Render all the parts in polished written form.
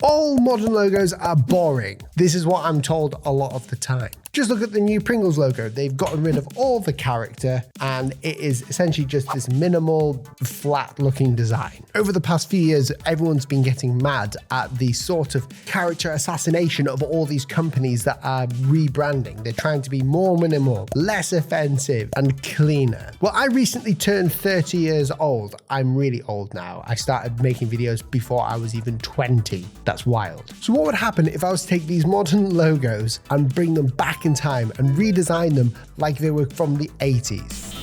All modern logos are boring. This is what I'm told a lot of the time. Just look at the new Pringles logo. They've gotten rid of all the character and it is essentially just this minimal, flat looking design. Over the past few years, everyone's been getting mad at the sort of character assassination of all these companies that are rebranding. They're trying to be more minimal, less offensive and cleaner. Well, I recently turned 30 years old. I'm really old now. I started making videos before I was even 20. That's wild. So what would happen if I was to take these modern logos and bring them back in time and redesign them like they were from the 80s?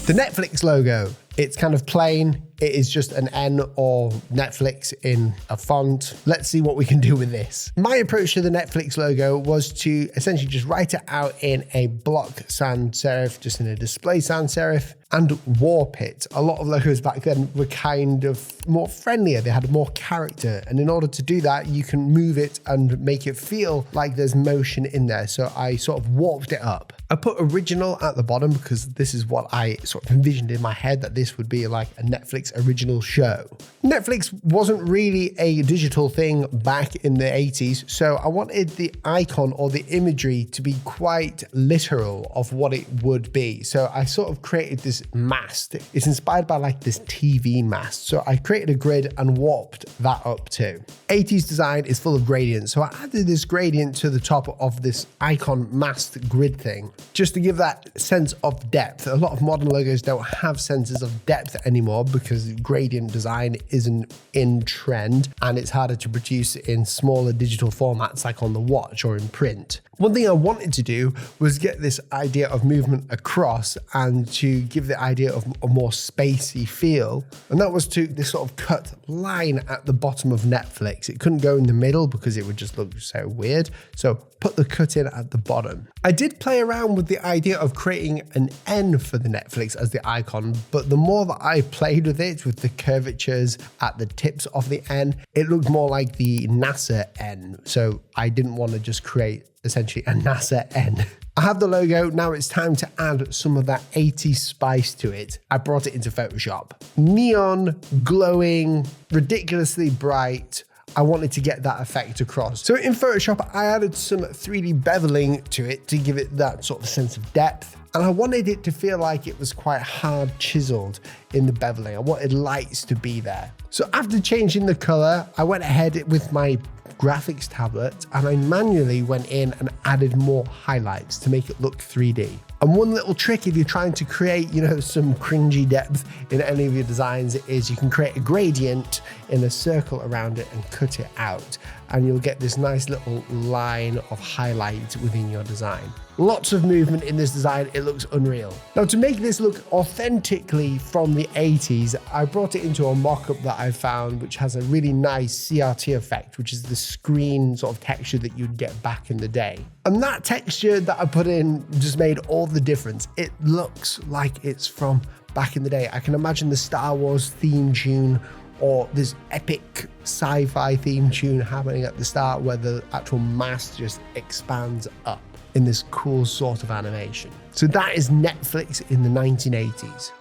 The Netflix logo. It's kind of plain. It is just an N or Netflix in a font. Let's see what we can do with this. My approach to the Netflix logo was to essentially just write it out in a block sans serif, just in a display sans serif, and warp it. A lot of logos back then were kind of more friendlier. They had more character. And in order to do that, you can move it and make it feel like there's motion in there. So I sort of warped it up. I put original at the bottom because this is what I sort of envisioned in my head, that this would be like a Netflix original show. Netflix wasn't really a digital thing back in the 80s, so I wanted the icon or the imagery to be quite literal of what it would be. So I sort of created this mast. It's inspired by like this TV mast. So I created a grid and warped that up too. 80s design is full of gradients, so I added this gradient to the top of this icon mast grid thing, just to give that sense of depth. A lot of modern logos don't have senses of depth anymore because gradient design isn't in trend and it's harder to produce in smaller digital formats like on the watch or in print. One thing I wanted to do was get this idea of movement across and to give the idea of a more spacey feel. And that was to this sort of cut line at the bottom of Netflix. It couldn't go in the middle because it would just look so weird. So put the cut in at the bottom. I did play around with the idea of creating an N for the Netflix as the icon, but the more that I played with it, with the curvatures at the tips of the N, it looked more like the NASA N. So I didn't want to just create essentially a NASA N. I have the logo, now it's time to add some of that 80s spice to it. I brought it into Photoshop. Neon, glowing, ridiculously bright. I wanted to get that effect across. So in Photoshop, I added some 3D beveling to it to give it that sort of sense of depth. And I wanted it to feel like it was quite hard chiseled in the beveling. I wanted lights to be there. So after changing the color, I went ahead with my graphics tablet and I manually went in and added more highlights to make it look 3D. And one little trick if you're trying to create, some cringy depth in any of your designs is you can create a gradient in a circle around it and cut it out. And you'll get this nice little line of highlight within your design. Lots of movement in this design, it looks unreal. Now to make this look authentically from the 80s, I brought it into a mock-up that I found which has a really nice CRT effect, which is the screen sort of texture that you'd get back in the day. And that texture that I put in just made all the difference. It looks like it's from back in the day. I can imagine the Star Wars theme tune or this epic sci-fi theme tune happening at the start where the actual mast just expands up in this cool sort of animation. So that is Netflix in the 1980s.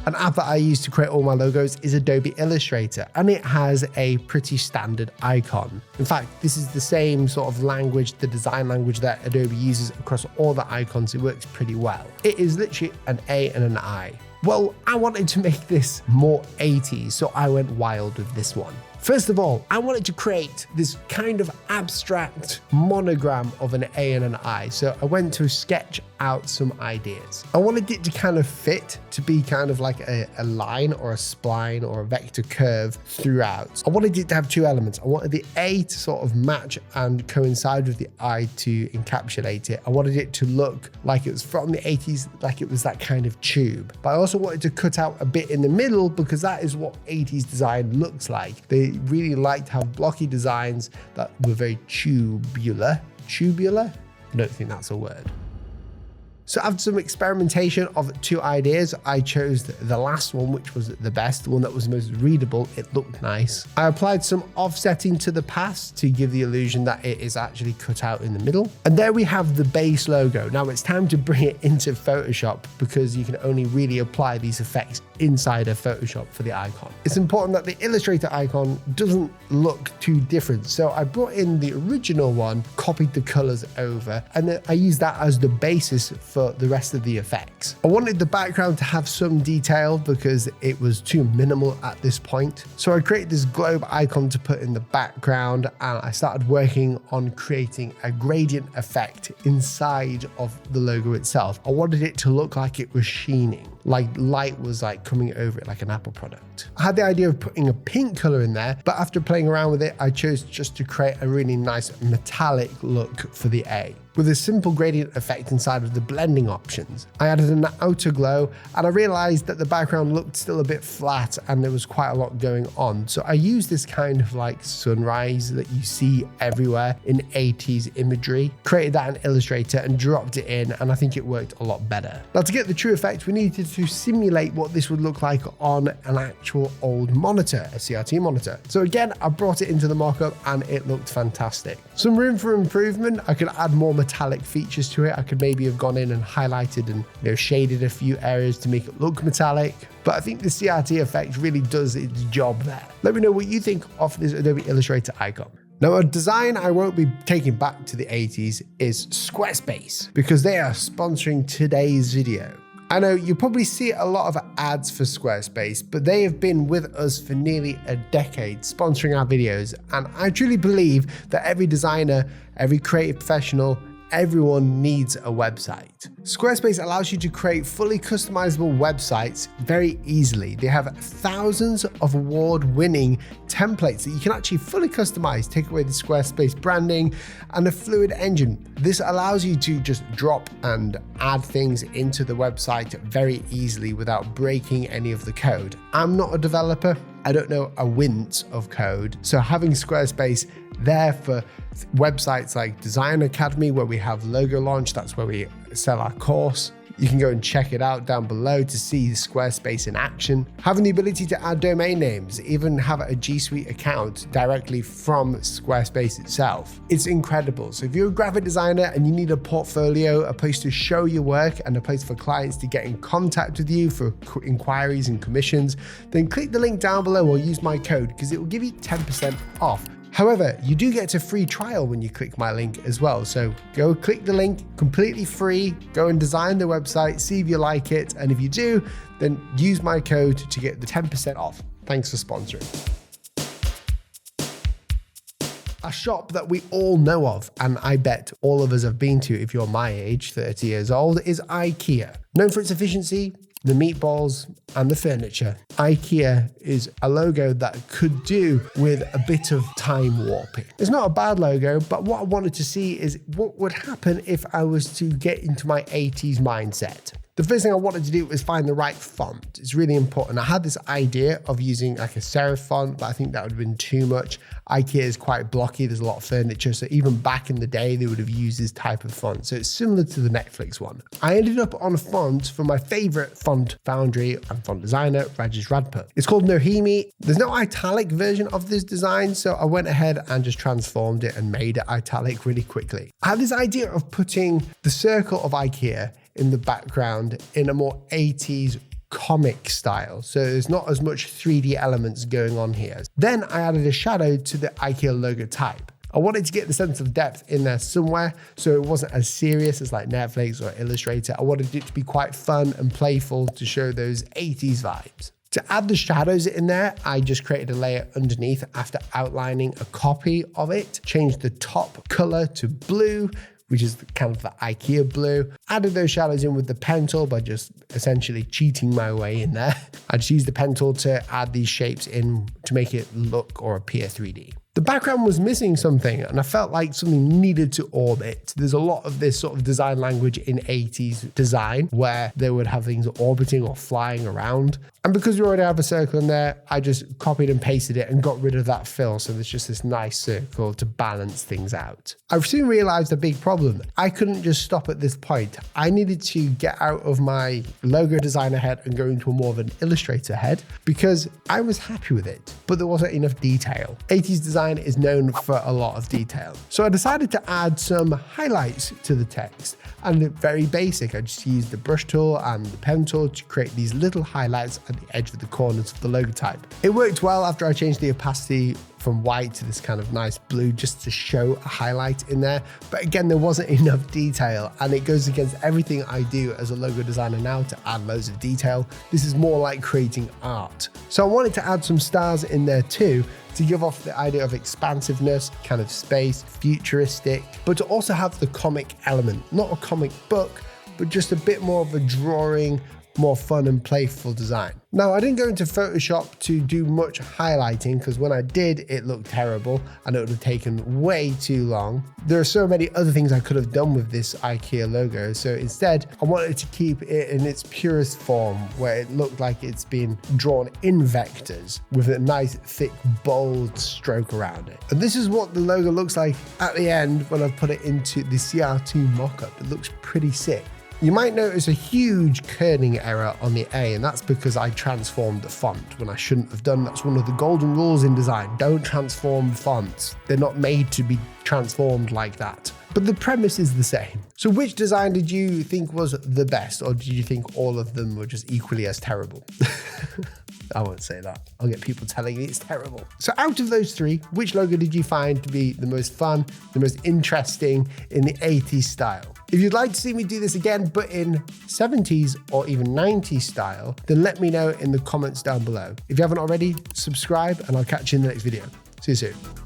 An app that I use to create all my logos is Adobe Illustrator, and it has a pretty standard icon. In fact, this is the same sort of language, the design language that Adobe uses across all the icons. It works pretty well. It is literally an A and an I. Well, I wanted to make this more 80s, so I went wild with this one. First of all, I wanted to create this kind of abstract monogram of an A and an I. So I went to sketch out some ideas. I wanted it to kind of fit to be kind of like a line or a spline or a vector curve throughout. I wanted it to have two elements. I wanted the A to sort of match and coincide with the I to encapsulate it. I wanted it to look like it was from the 80s, like it was that kind of tube. But I also wanted to cut out a bit in the middle because that is what 80s design looks like. They really liked to have blocky designs that were very tubular. Tubular? I don't think that's a word. So after some experimentation of 2 ideas, I chose the last one, which was the best, the one that was most readable. It looked nice. I applied some offsetting to the pass to give the illusion that it is actually cut out in the middle. And there we have the base logo. Now it's time to bring it into Photoshop because you can only really apply these effects inside of Photoshop for the icon. It's important that the Illustrator icon doesn't look too different. So I brought in the original one, copied the colors over, and then I used that as the basis for the rest of the effects. I wanted the background to have some detail because it was too minimal at this point. So I created this globe icon to put in the background, and I started working on creating a gradient effect inside of the logo itself. I wanted it to look like it was sheening, like light was like coming over it like an Apple product. I had the idea of putting a pink color in there, but after playing around with it, I chose just to create a really nice metallic look for the A, with a simple gradient effect inside of the blending options. I added an outer glow, and I realized that the background looked still a bit flat and there was quite a lot going on. So I used this kind of like sunrise that you see everywhere in 80s imagery, created that in Illustrator and dropped it in, and I think it worked a lot better. Now to get the true effect, we needed to simulate what this would look like on an actual old monitor, a CRT monitor. So again, I brought it into the mockup and it looked fantastic. Some room for improvement. I could add more metallic features to it. I could maybe have gone in and highlighted and shaded a few areas to make it look metallic, but I think the CRT effect really does its job there. Let me know what you think of this Adobe Illustrator icon. Now, a design I won't be taking back to the 80s is Squarespace, because they are sponsoring today's video. I know you probably see a lot of ads for Squarespace, but they have been with us for nearly a decade sponsoring our videos, and I truly believe that every designer, every creative professional, everyone needs a website. Squarespace allows you to create fully customizable websites very easily. They have thousands of award-winning templates that you can actually fully customize, take away the Squarespace branding and a fluid engine. This allows you to just drop and add things into the website very easily without breaking any of the code. I'm not a developer. I don't know a wince of code. So having Squarespace there for websites like Design Academy, where we have logo launch, that's where we sell our course. You can go and check it out down below to see Squarespace in action. Having the ability to add domain names, even have a G Suite account directly from Squarespace itself. It's incredible. So if you're a graphic designer and you need a portfolio, a place to show your work and a place for clients to get in contact with you for inquiries and commissions, then click the link down below or use my code because it will give you 10% off. However, you do get a free trial when you click my link as well. So go click the link, completely free, go and design the website, see if you like it. And if you do, then use my code to get the 10% off. Thanks for sponsoring. A shop that we all know of, and I bet all of us have been to if you're my age, 30 years old, is IKEA. Known for its efficiency, the meatballs and the furniture, IKEA is a logo that could do with a bit of time warping. It's not a bad logo, but what I wanted to see is what would happen if I was to get into my 80s mindset. The first thing I wanted to do was find the right font. It's really important. I had this idea of using like a serif font, but I think that would have been too much. IKEA is quite blocky. There's a lot of furniture. So even back in the day, they would have used this type of font. So it's similar to the Netflix one. I ended up on a font from my favorite font foundry and font designer, Rajesh Radpur. It's called Nohimi. There's no italic version of this design. So I went ahead and just transformed it and made it italic really quickly. I had this idea of putting the circle of IKEA in the background in a more 80s comic style. So there's not as much 3D elements going on here. Then I added a shadow to the IKEA logo type. I wanted to get the sense of depth in there somewhere, so it wasn't as serious as like Netflix or Illustrator. I wanted it to be quite fun and playful to show those 80s vibes. To add the shadows in there, I just created a layer underneath after outlining a copy of it, changed the top color to blue, which is kind of the IKEA blue. Added those shadows in with the pen tool by just essentially cheating my way in there. I just used the pen tool to add these shapes in to make it look or appear 3D. The background was missing something, and I felt like something needed to orbit. There's a lot of this sort of design language in 80s design where they would have things orbiting or flying around. And because we already have a circle in there, I just copied and pasted it and got rid of that fill. So there's just this nice circle to balance things out. I've soon realized a big problem. I couldn't just stop at this point. I needed to get out of my logo designer head and go into more of an illustrator head because I was happy with it, but there wasn't enough detail. 80s design is known for a lot of detail. So I decided to add some highlights to the text. And very basic, I just used the brush tool and the pen tool to create these little highlights at the edge of the corners of the logo type. It worked well after I changed the opacity from white to this kind of nice blue just to show a highlight in there. But again, there wasn't enough detail, and it goes against everything I do as a logo designer now to add loads of detail. This is more like creating art. So I wanted to add some stars in there too, to give off the idea of expansiveness, kind of space, futuristic, but to also have the comic element, not a comic book, but just a bit more of a drawing, more fun and playful design. Now, I didn't go into Photoshop to do much highlighting because when I did, it looked terrible and it would have taken way too long. There are so many other things I could have done with this IKEA logo. So instead, I wanted to keep it in its purest form where it looked like it's been drawn in vectors with a nice, thick, bold stroke around it. And this is what the logo looks like at the end when I've put it into the CR2 mockup. It looks pretty sick. You might notice a huge kerning error on the A, and that's because I transformed the font when I shouldn't have done. That's one of the golden rules in design. Don't transform fonts. They're not made to be transformed like that. But the premise is the same. So which design did you think was the best, or did you think all of them were just equally as terrible? I won't say that. I'll get people telling me it's terrible. So out of those three, which logo did you find to be the most fun, the most interesting in the 80s style? If you'd like to see me do this again, but in 70s or even 90s style, then let me know in the comments down below. If you haven't already, subscribe and I'll catch you in the next video. See you soon.